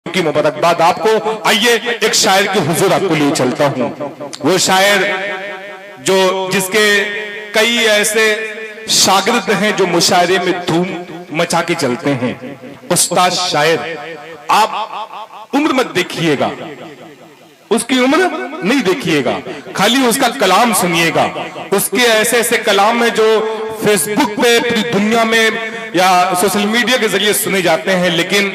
की मुबारकबाद आपको। आइए एक शायर के हुजूर आपको लिए चलता हूं। वो शायर जिसके कई ऐसे शागिर्द हैं जो मुशायरे में धूम मचा के चलते हैं। उस्ताद शायर, आप उम्र मत देखिएगा, उसकी उम्र नहीं देखिएगा, खाली उसका कलाम सुनिएगा। उसके ऐसे ऐसे कलाम हैं जो फेसबुक पे पूरी दुनिया में या सोशल मीडिया के जरिए सुने जाते हैं, लेकिन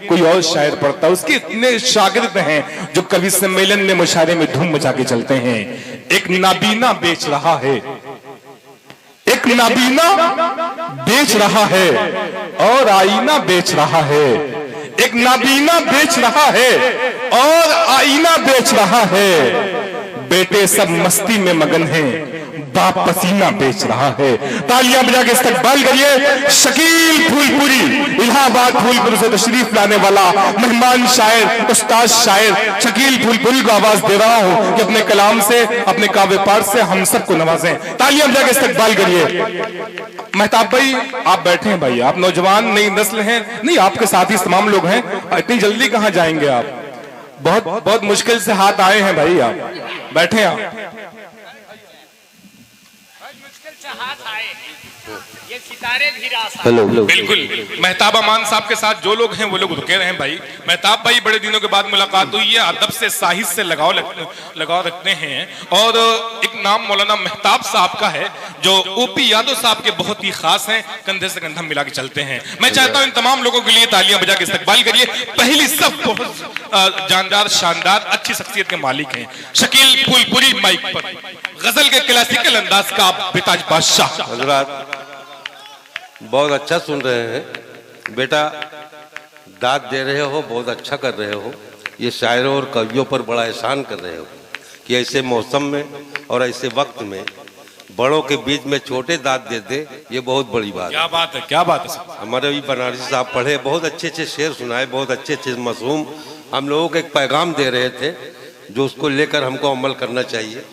कोई और शायर पढ़ता है। उसके इतने शागिर्द हैं जो कवि सम्मेलन में मुशायरे में धूम मचा के चलते हैं। एक नाबीना बेच रहा है, एक नाबीना बेच रहा है और आईना बेच रहा है। एक नाबीना बेच रहा है और आईना बेच रहा है। बेटे सब मस्ती में मगन हैं, बाप पसीना बेच रहा है। तालियां बजा के इस्तकबाल करिए शकील फूलपुरी, इलाहाबाद फूलपुर से तशरीफ लाने वाला मेहमान शायर, उस्ताद शायर शकील फूलपुरी को आवाज दे रहा हूं कि अपने कलाम से, अपने काव्य पाठ से हम सबको नवाजें। तालियां बजा के इस्तकबाल करिए। मेहताब भाई आप बैठे हैं भाई, आप नौजवान नई नस्ल हैं, नहीं आपके साथ ही तमाम लोग हैं, इतनी जल्दी कहां जाएंगे आप? बहुत बहुत मुश्किल से हाथ आए हैं भाई, आप बैठे आप। ये सितारे भी हेलो बिल्कुल। मेहताब अमान साहब के साथ जो लोग हैं वो लोग रुके रहे हैं भाई। मेहताब भाई बड़े दिनों के बाद मुलाकात हुई है, अदब से साहित्य से लगाव रखते हैं। और एक नाम मौलाना मेहताब साहब का है जो ओपी यादव साहब के बहुत ही खास हैं, कंधे से कंधा मिला के चलते हैं। मैं चाहता हूं इन तमाम लोगों के लिए तालियां बजा के इस्तकबाल करिए। पहली सब बहुत जानदार शानदार अच्छी शख्सियत के मालिक हैं शकील फूलपुरी माइक पर, गजल के क्लासिकल अंदाज का बेताज बादशाह। हजरात बहुत अच्छा सुन रहे हैं बेटा, दाद दे रहे हो, बहुत अच्छा कर रहे हो। ये शायरों और कवियों पर बड़ा एहसान कर रहे हो कि ऐसे मौसम में और ऐसे वक्त में बड़ों के बीच में छोटे दाद दे दे, ये बहुत बड़ी बात है। क्या बात है, क्या बात है। हमारे भी बनारसी साहब पढ़े, बहुत अच्छे अच्छे शेर सुनाए, बहुत अच्छे अच्छे मासूम हम लोगों को एक पैगाम दे रहे थे जो उसको लेकर हमको अमल करना चाहिए।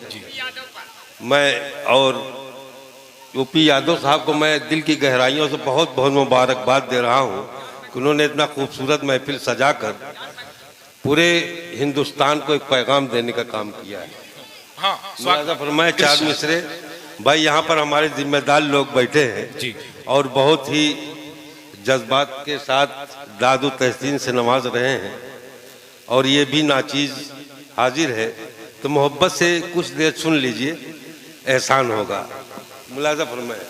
मैं और यूपी यादव साहब को मैं दिल की गहराइयों से बहुत बहुत मुबारकबाद दे रहा हूँ कि उन्होंने इतना खूबसूरत महफिल सजाकर पूरे हिंदुस्तान को एक पैगाम देने का काम किया है। हाँ, फरमाए चार मिसरे भाई, यहाँ पर हमारे जिम्मेदार लोग बैठे हैं जी, और बहुत ही जज्बात के साथ दादू तहसीन से नवाज रहे हैं, और ये भी नाचीज हाजिर है, तो मोहब्बत से कुछ देर सुन लीजिए, एहसान होगा। मुलाजा फरमाए।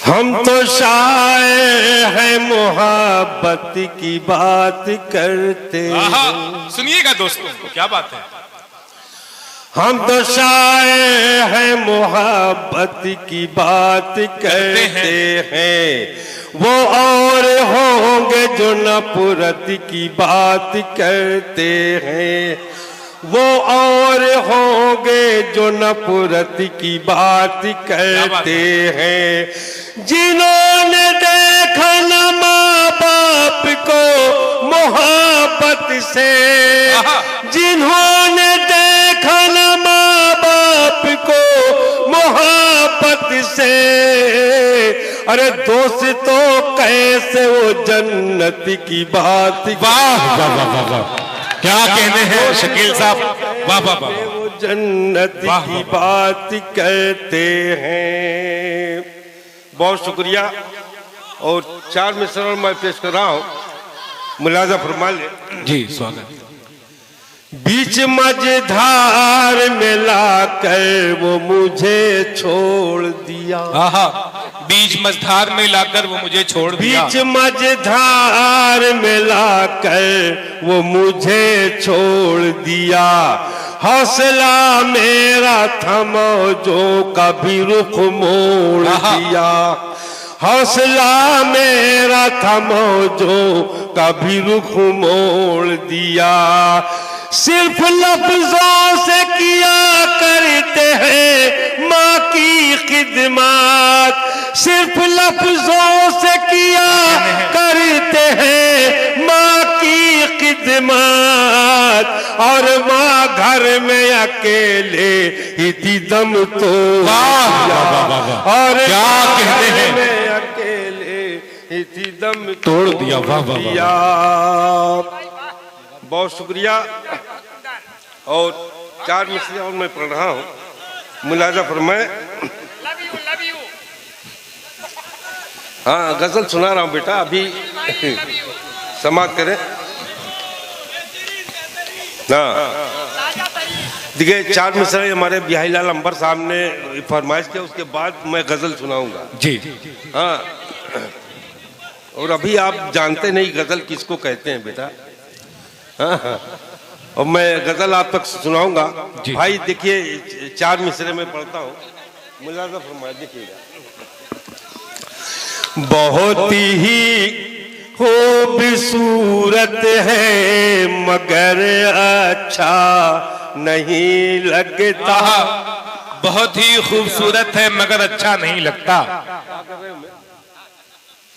हम तो शायर हैं, मोहब्बत की बात करते हैं। सुनिएगा दोस्तों, क्या बात है। हम तो शायर हैं, मोहब्बत की बात करते हैं। वो और होंगे जो नफरत की बात करते हैं। वो और होंगे जो नफरत की बात करते हैं। जिन्होंने देखा न माँ बाप को मोहब्बत से, जिन्होंने देखा न माँ बाप को मोहब्बत से, अरे दोस्तों कैसे वो जन्नत की बात। वाह वाह वाह वाह, क्या कहने हैं शकील साहब, वाह वाह वाह। वो जन्नत की बात कहते हैं। बहुत शुक्रिया। और चार मिसर और मैं पेश कर रहा हूँ, मुलाजा फरमा ले जी। स्वागत। बीच मझधार में लाकर वो मुझे छोड़ दिया। बीच मझधार में लाकर वो मुझे छोड़ दिया। बीच मझधार में लाकर वो मुझे छोड़ दिया। हौसला मेरा थमा जो कभी रुख मोड़ दिया। हौसला मेरा थमा जो कभी रुख मोड़ दिया। सिर्फ लफ्जों से किया करते हैं माँ की खिदमत। सिर्फ लफ्जों से किया करते हैं माँ की खिदमत। और माँ घर में अकेले ही दम तो। और और क्या कहते हैं, में अकेले इसी दम तोड़ दिया। वाह वाह वाह। बहुत शुक्रिया। और 4 मिसरे और मैं पढ़ रहा हूँ, मुलाजा फरमाए। लव यू हाँ, गजल सुना रहा हूँ बेटा, अभी समाप्त करें। हाँ, देखिए 4 मिसरे हमारे बिहारीलाल अंबर साहब ने फरमाइश किया, उसके बाद मैं गजल सुनाऊंगा। जी। हाँ, और अभी आप जानते नहीं गजल किसको कहते हैं बेटा। हाँ हाँ, और मैं गजल आप तक सुनाऊंगा। भाई देखिए 4 मिसरे में पढ़ता हूँ, मुलाजा फरमाइए, देखिएगा। बहुत ही खूबसूरत है मगर अच्छा नहीं लगता। बहुत ही खूबसूरत है मगर अच्छा नहीं लगता।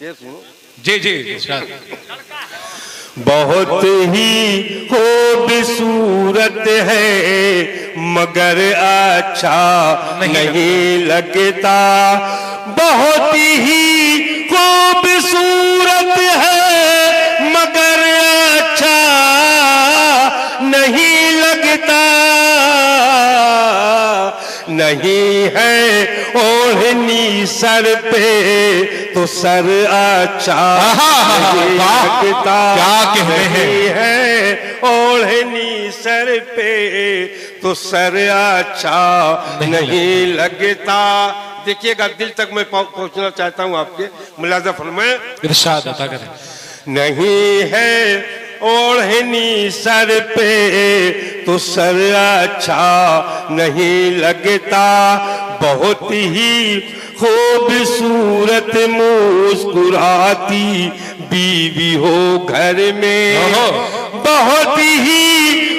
ये सुनो। जी जी। बहुत ही खूबसूरत है मगर अच्छा नहीं लगता। बहुत ही खूबसूरत है मगर अच्छा नहीं लगता। नहीं है ओढ़नी सर पे तो सर अच्छा नहीं लगता। क्या कहते हैं। नहीं है ओढ़नी सर पे तो सर अच्छा नहीं लगता। देखिएगा, दिल तक मैं पहुंचना चाहता हूं आपके, मुलाजा फरमाए। इरशाद अता करें। नहीं है ओढ़नी सर पे तो सर अच्छा नहीं लगता। बहुत ही खूबसूरत मुस्कुराती बीवी हो घर में। बहुत ही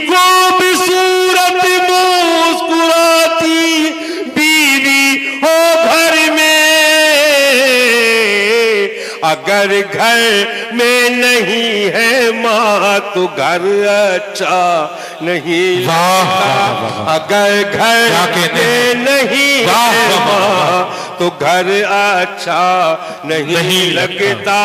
खूबसूरत मुस्कुराती बीवी हो घर में। अगर घर में नहीं है माँ तो घर अच्छा नहीं लगता। अगर घर में नहीं है माँ तो घर अच्छा नहीं लगता।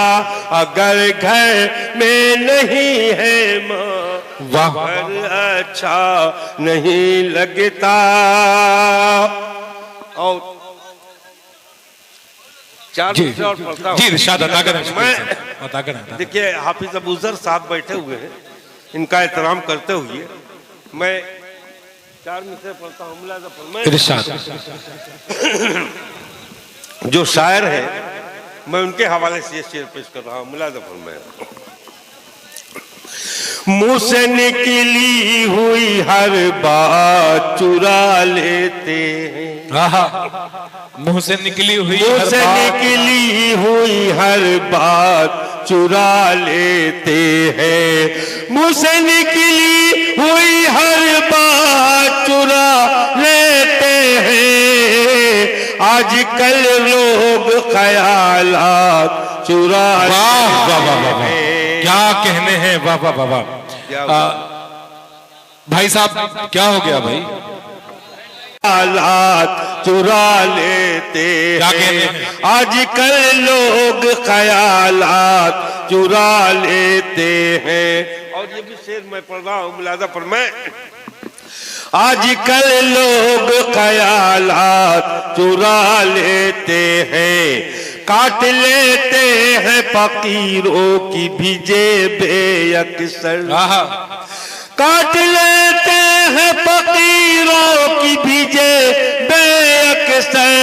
अगर घर में नहीं है माँ घर अच्छा नहीं लगता। और 4 मिसरे और पढ़ता हूं। जी इरशाद अता करें। मैं देखिए हाफिज अबूजर साहब बैठे हुए हैं, इनका एहतराम करते हुए मैं 4 मिसरे पढ़ता हूँ, मुलाजा फरमाए। इरशाद। जो शायर है मैं उनके हवाले से ये शेर पेश कर रहा हूँ, मुलाजा फरमाए। मुंह से निकली हुई हर बात चुरा लेते हैं। मुंह से निकली हुई मुंह से निकली हुई हर बात चुरा लेते हैं। मुंह से निकली हुई हर बात चुरा लेते हैं। आजकल लोग ख्यालात चुरा लेते हैं। क्या कहने हैं। वाह वाह वाह वाह। भाई साहब क्या हो गया भाई। ख्यालात चुरा लेते हैं। आजकल लोग ख्यालात चुरा लेते हैं। और ये भी शेर मैं पढ़ रहा हूँ, मुलाजा फरमाए। आजकल लोग ख्यालात चुरा लेते हैं। काट लेते हैं फकीरों की भी जेबें अक्सर। काट लेते हैं फकीरों की भी जेबें अक्सर।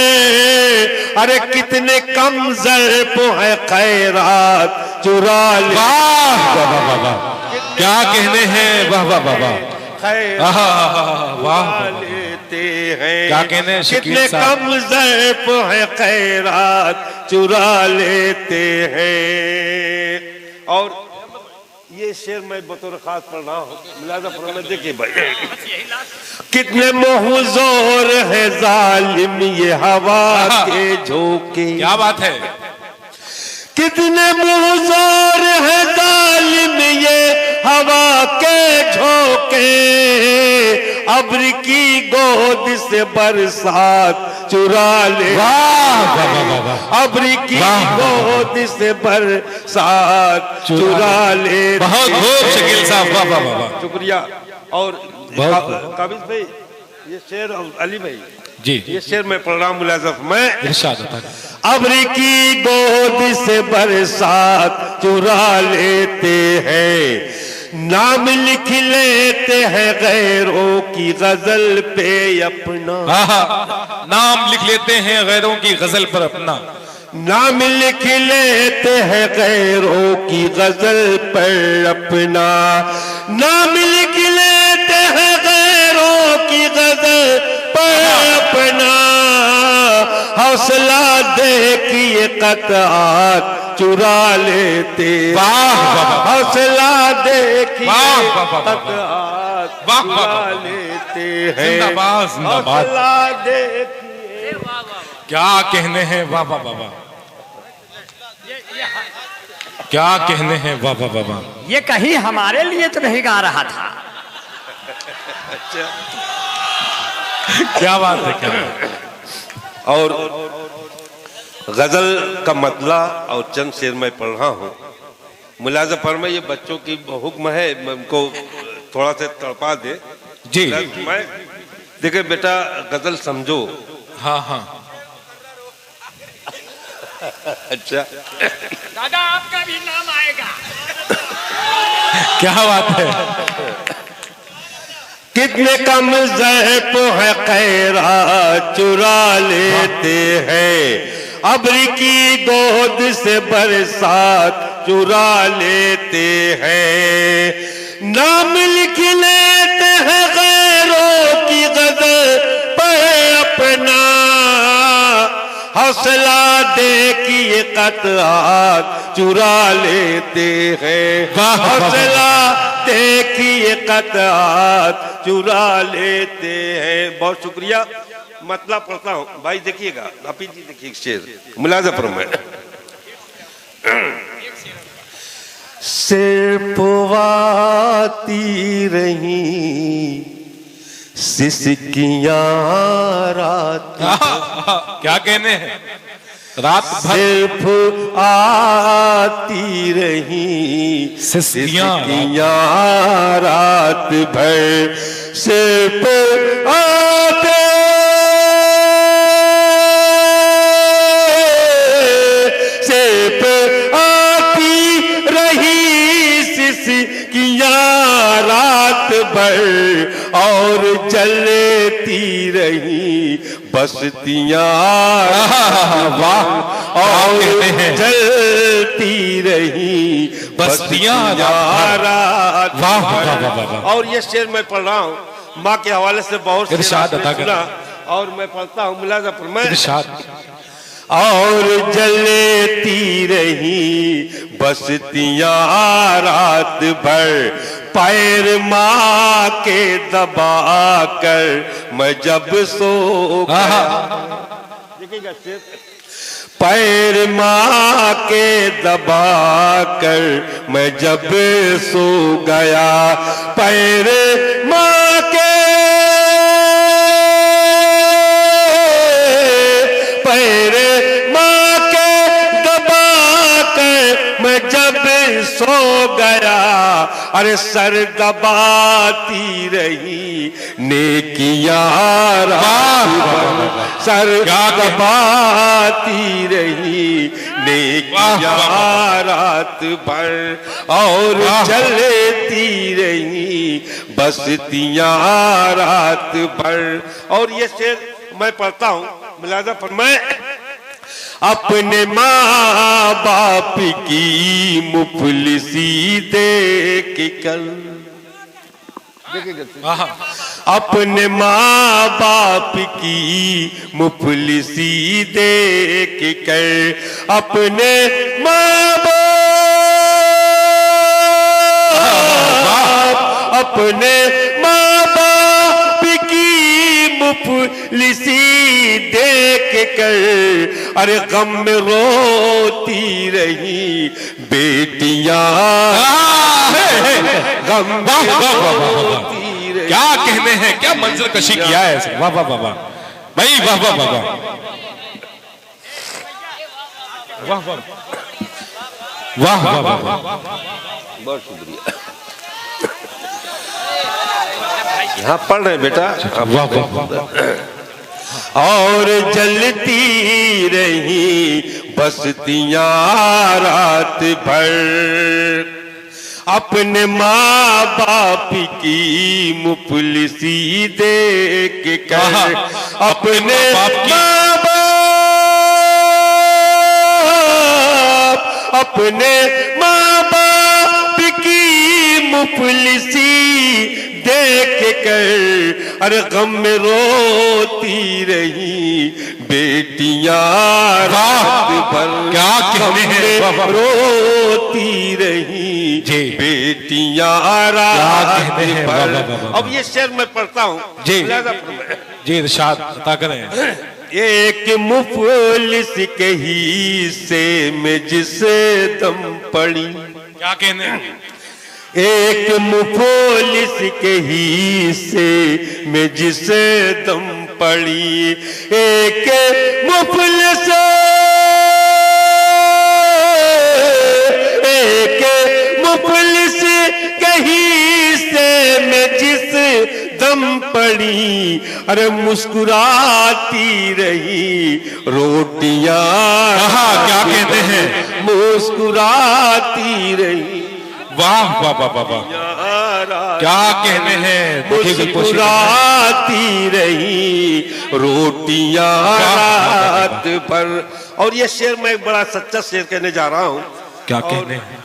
अरे कितने कम ज़र्फ है खैरात चुरा लेते। क्या कहने हैं। वाह वाह वाह वाह। वाह लेते हैं। क्या कहने हैं। कितने कम ज़र्फ है खैरात चुरा लेते हैं। और ये शेर मैं बतौर खास पढ़ रहा हूँ, मुलाजा फरमाए। देखिए भाई, कितने मोहज़ोर है जालिम ये हवा के झोंके। क्या बात है। कितने मोहज़ोर है जालिम ये हवा के झोंके। अब्र की गोद से बरसात चुरा ले, अब्र की वाह। गोद से बरसात चुरा ले। बहुत खूब शकील साहब, वाह वाह वाह। शुक्रिया। और बहुत। काबिज भाई ये शेर, और अली भाई जी ये शेर मैं पढ़ रहा हूँ मुलाज़फ में। इरशाद होता है। अब्र की गोद से बरसात चुरा लेते हैं, नाम लिख लेते हैं गैरों की गजल पे अपना। नाम लिख लेते हैं गैरों की गजल पर अपना, नाम लिख लेते हैं गैरों की गजल पर अपना, नाम लिख लेते हैं गैरों की गजल पर अपना। हौसला देखिए कतआत चुरा लेते, हौसला देखिए कतआत चुरा लेते हैं, जिंदाबाद, जिंदाबाद। हौसला देखिए। क्या कहने हैं, वाह वाह वाह वाह। क्या कहने हैं, वाह वाह वाह वाह। ये कहीं हमारे लिए तो नहीं गा रहा था। क्या बात है, क्या बात है। और गजल का मतला और चंद शेर मैं पढ़ रहा हूँ। मुलाज़ा फरमाइए, ये बच्चों की हुक्म है, मैं उनको थोड़ा सा तड़पा दे। जी मैं देखिए बेटा, गजल समझो। हाँ हाँ। अच्छा दादा आपका भी नाम आएगा। क्या बात है। कितने कम ज़ैफ़ है खैरा चुरा लेते हैं, अब्र की गोद से बरसात चुरा लेते हैं, नाम लिख लेते हैं गैरों की गजल पर अपना। हौसला देखिए कतआत चुरा लेते हैं, हौसला देखिए कतआत चुरा लेते हैं। बहुत शुक्रिया। मतलब पढ़ता हूँ भाई, देखिएगा हाफिज जी, देखिए शेर मुलाज़ा फरमाए। सिर्फ आती रही सिसकियां रात, क्या कहने हैं, रात भर सिर्फ आती रही सिसकियां रात भर, सिर्फ आते सिर्फ आती रही सिसकियां रात भर, और जलती रही बस्तियां, और जलती रही बस्तियां रात भर। और ये शेर मैं पढ़ रहा हूँ माँ के हवाले से, बहुत इरशाद अता कर। और मैं पढ़ता हूँ मुलाज़ा फरमाए। इरशाद। और जलती रही बस्तियां रात भर, पैर माँ के दबा कर मैं जब सो गया। देखिएगा शेर, पैर माँ के दबा कर मैं जब सो गया, पैर माँ के पैर माँ के दबा कर मैं जब सो गया, अरे सर दबाती रही नेकियां रात भर, सर दबाती रही नेकियां रात भर, और चलती रही बस्तियां रात भर। और ये शेर मैं पढ़ता हूँ मुलाज़ा फरमाए। अपने माँ बाप की मुफलिसी देख कर, अपने माँ बाप की मुफलिसी देख कर, अपने माँ बाप अपने माँ बाप की मुफलिसी देख कर, अरे गम में रोती रही बेटियां, गम में रोती रही। क्या कहने हैं, क्या मंजर कशी किया है। वाह वाह वाह वाह, भाई वाह वाह वाह वाह वाह वाह वाह वाह वाह बहुत शुक्रिया। हाँ पढ़ रहे बेटा। वाह वाह वाह। और जलती रही बस्तियां रात भर, अपने माँ बाप की मुफलिसी देख कर, अपने माँ बाप अपने माँ बाप की मुफलिसी देख कर, अरे गम में रोती रही बेटियां रात भर। क्या कहने हैं, रोती रही बेटियां रात भर। अब ये शेर मैं पढ़ता हूँ जी जी, इरशाद अता करें। एक मुफलिस के हिस्से में जिस दम पड़ी, क्या कहने हैं? एक मुफलिस के हिस्से में जिस दम पड़ी, एक मुफलिस के हिस्से में जिस दम पड़ी, अरे मुस्कुराती रही रोटियां। क्या कहते हैं? मुस्कुराती रही। वाह वाह वाह वाह वाह, क्या कहने हैं? मुस्कुराती रही रोटियां रात भर। और ये शेर मैं एक बड़ा सच्चा शेर कहने जा रहा हूँ। क्या कहने हैं?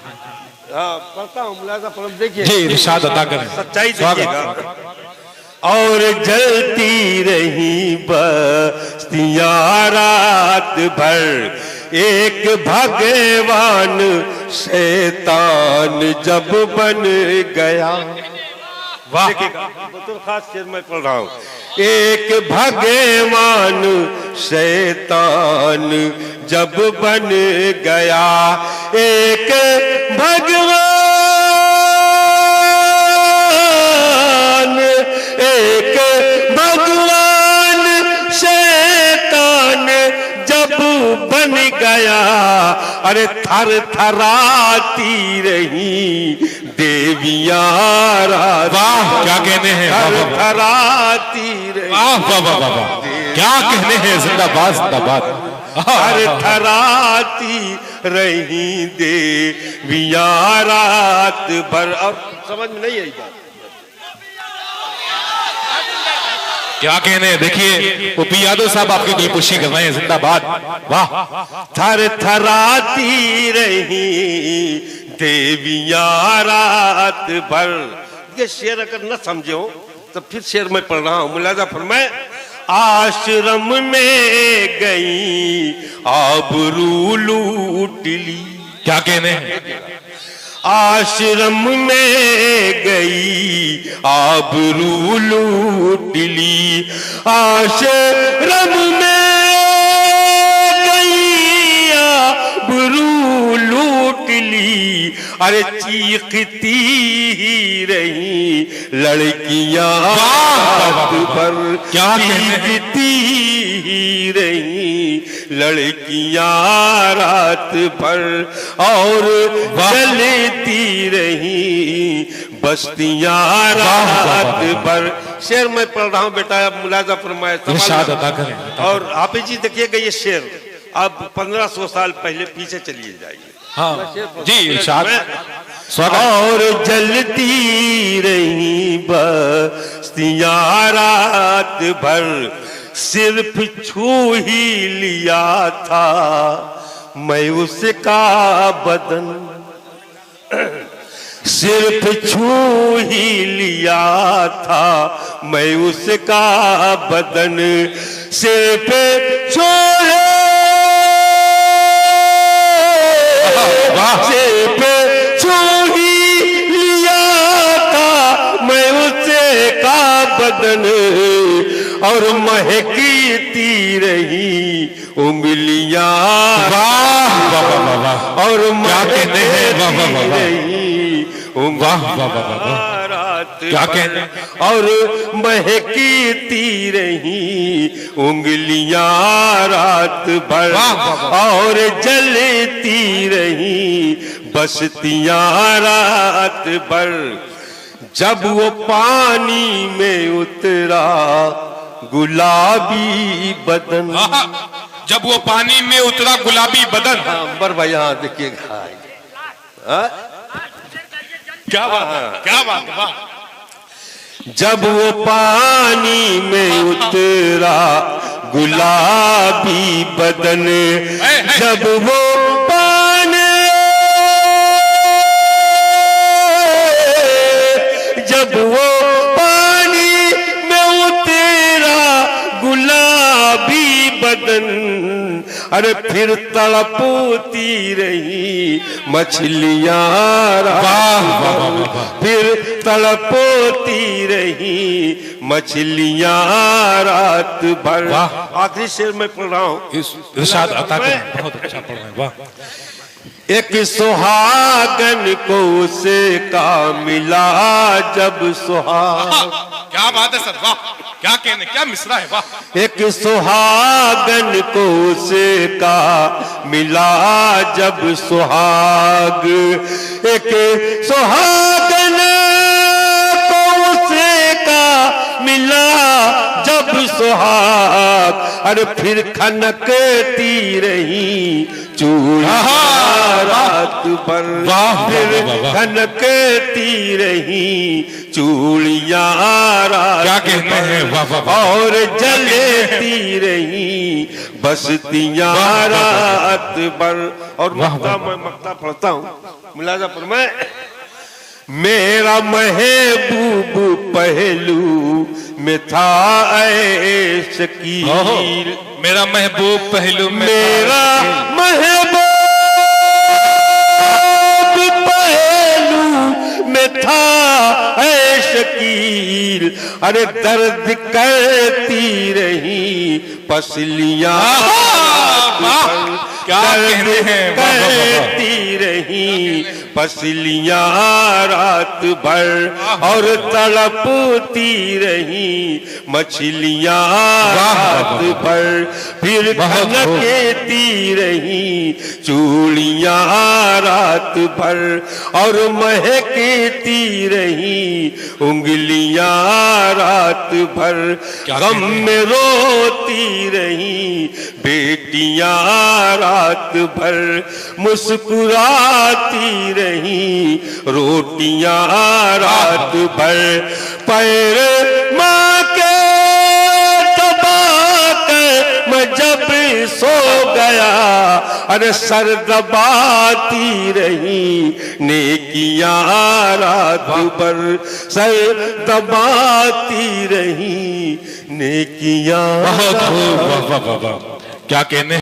हाँ पढ़ता हूँ, मुलाजा पढ़ देखिए जी, इरशाद अता करें। सच्चाई देखिएगा। और जलती रही बस्तियां रात भर, एक भगवान शैतान जब बन गया। वाह, तो खास शेर मैं पढ़ रहा हूँ। एक भगवान शैतान जब बन गया, एक भगवान, एक भगवान शैतान जब बन गया, अरे थर थराती रही देवियां रात। वाह, क्या कहने हैं? थर थराती रही। वाह वाह वाह वाह, क्या कहने हैं? जिंदाबाद जिंदाबाद। थर थराती रही देवियां रात भर। और समझ में नहीं आई बात। क्या कहने हैं? देखिए ओपी यादव साहब आपकी दिलपुशी कर रहे हैं। जिंदाबाद। वाह। थर थराती रही देवियां रात भर। ये शेर अगर न समझे हो तो फिर शेर मैं पढ़ रहा हूँ, मुलाजा फरमाए। आश्रम में गई आबरू लूट ली। क्या कहने हैं? आश्रम में गई आबरू लूट ली। आश्रम में गई आबरू लूट ली, अरे चीखती ही रही लड़कियां पर। क्या चीखती ही रही लड़कियां रात भर, और जलती रही बस्तियां रात भर। शेर मैं पढ़ रहा हूँ बेटा, अब मुलाजा फरमाए। और हाफिज जी देखिएगा ये शेर अब 1500 साल पहले पीछे चलिए जाइए। हाँ जी, इरशाद। और जलती रही बस्तियां रात भर, सिर्फ छू ही लिया था मैं उसका बदन। सिर्फ छू ही लिया था मैं उसका बदन। सिर्फ छोड़े सिर्फ छू ही लिया था मैं उसका बदन, और महकीती रही उंगलियां। और महकती रही उंगलियां रात क्या भर, कहने? और महकीती रही उंगलियां रात भर, वाह, वाह, वाह। और जलती रही बस्तियां रात भर। जब वो पानी में उतरा गुलाबी बदन, आहा, जब वो पानी में उतरा गुलाबी बदन। अंबर भाई यहाँ देखिएगा, हाँ? क्या बात है, क्या बात है, वाह। जब वो पानी में उतरा गुलाबी बदन, जब वो पानी, जब वो पानी में उतरा गुलाबी बदन, अरे फिर तड़पती रही मछलियां रात भर, फिर तड़पती रही मछलियां रात भर। आखिरी शेर में पढ़ रहा हूँ, इरशाद अता करें, बहुत अच्छा पढ़ रहे हैं, वाह। एक सुहागन को उसे का मिला जब सुहाग, क्या बात है सर, वाह, क्या कहने, क्या मिसरा है, वाह। एक सुहागन को उसे का मिला जब सुहाग, एक सुहागन को उसे का मिला जब सुहाग, अरे फिर खनकती रही चूड़ियां रात भर, फिर खनकती रही चूड़ियां रात, क्या कहते हैं, वाह, वाह, वाह। और जलती रही बस्तियां रात भर। और मक्ता, मैं मक्ता पढ़ता हूँ मुलाजा पर, मैं मेरा महबूब पहलू में था ऐश कील, मेरा महबूब पहलू में, मेरा महबूब पहलू में था ऐश कील, अरे दर्द करती रही पसलियां, क्या कहते हैं, करती रही पसलियां रात भर, और तड़पती रही मछलियां रात भर, फिर खनकती रही चूड़ियां रात भर, और महकती रही उंगलियां रात भर, गम में रोती रही बेटियां रात भर, मुस्कुराती रही रोटियां रात भर, पैर माँ के दबाकर मैं जब सो गया, अरे सर दबाती रही नेकियां रात भर, सर दबाती रही नेकियां। बहुत खूब, वाह वाह वाह, क्या कहने।